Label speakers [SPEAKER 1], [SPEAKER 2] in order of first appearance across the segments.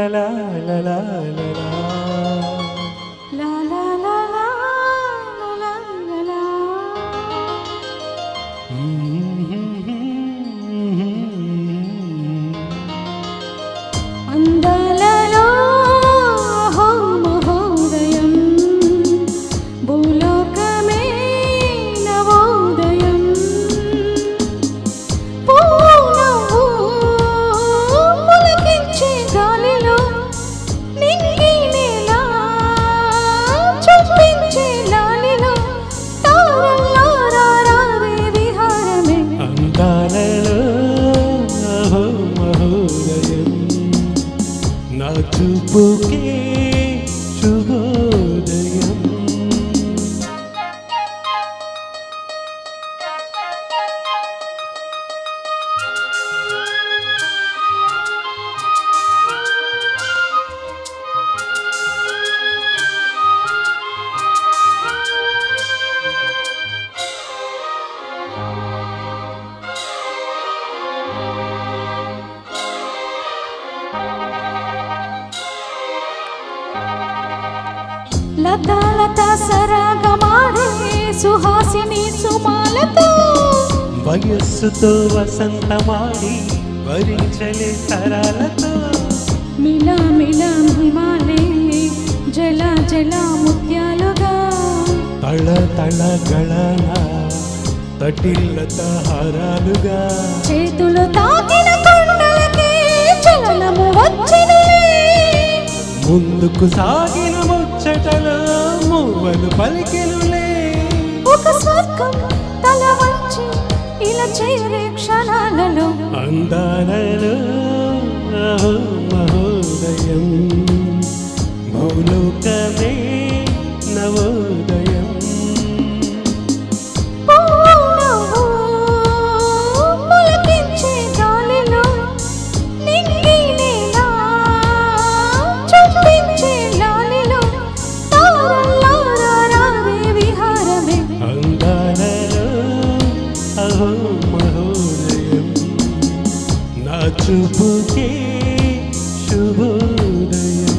[SPEAKER 1] లా లా లా లా
[SPEAKER 2] అందాలలో మహోదయం భూలోకమే నవోదయం పులకించే గాలిలో నింగి నేల చూపించే లాలిలో తారల్లారా రావే విహారమే
[SPEAKER 1] అందాలలో నా చూపుకే శుభోదయం.
[SPEAKER 2] లతా లతా సరాగమాడే సుహాసిని సుమాలతో
[SPEAKER 1] వయస్సుతో వసంతమాడి వరించలే తరాలతో
[SPEAKER 2] మిలా మిలా హిమాలే జల జల ముత్యాలుగా
[SPEAKER 1] తళ తళ గళన తటిల్లత హారాలుగా
[SPEAKER 2] చేతులు తాకిన కొండలకే చలనము వచ్చినలే
[SPEAKER 1] ముందుకు సాగిన ముచ్చటలో మువ్వలు పలికెనులే
[SPEAKER 2] ఒక స్వర్గం తల వంచి ఇలా చేరే క్షణాలలో
[SPEAKER 1] అందాలలో మహోదయం భూలోకమే నవోదయం.
[SPEAKER 2] పులకించే గాలిలో నింగి నేల చూపించే లాలిలో తారల్లారా రావే విహారమే
[SPEAKER 1] అందాలలో మహోదయం నా చూపుకే శుభోదయం.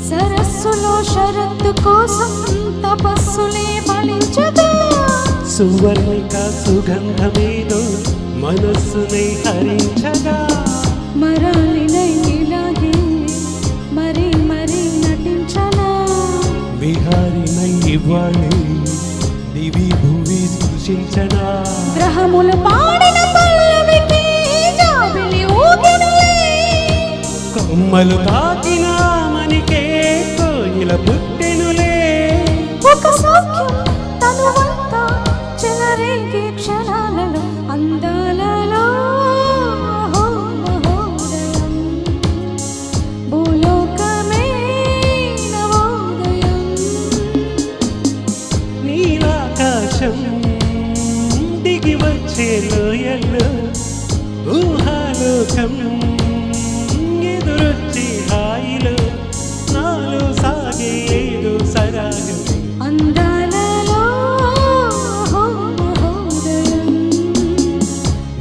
[SPEAKER 2] సరస్సులో షరత్తు కోసం తపస్సులే ఫలించదా
[SPEAKER 1] సువర్ణిక సుగంధమేదో మనస్సునే హరించగా
[SPEAKER 2] మరాలినై ఇలాగే మరి మరి నటించనా
[SPEAKER 1] విహారినై ఇవ్వాలి దివి భువి సృష్టించనా
[SPEAKER 2] గ్రహములు పాడిన పల్లవికి జాబిలి ఊగినలే
[SPEAKER 1] కొమ్మలు తాకిన మనికే కోయిల పుట్టెనులే
[SPEAKER 2] ఒక సౌఖ్యం తనువంతా చెలరేగే క్షణాలలో అందాలలో మహోదయం భూలోకమే నవోదయం
[SPEAKER 1] నీలాకాశం దిగి వచ్చే లోయల్లో ఊహాలోకం ఎదురొచ్చే హాయిలో నాలో సాగే ఏదో సరాగం
[SPEAKER 2] అందాలలో మహోదయం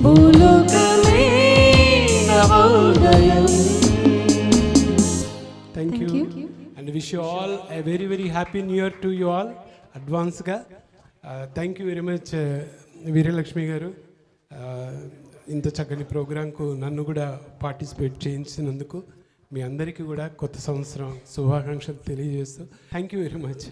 [SPEAKER 2] భూలోకమే నవోదయం.
[SPEAKER 1] Thank you and wish you all a very very happy new year to you all అడ్వాన్స్గా. Thank you very much Veeralakshmi garu, ఇంత చక్కని ప్రోగ్రాంకు నన్ను కూడా పార్టిసిపేట్ చేయించినందుకు మీ అందరికీ కూడా కొత్త సంవత్సరం శుభాకాంక్షలు తెలియజేస్తూ థ్యాంక్ యూ వెరీ మచ్.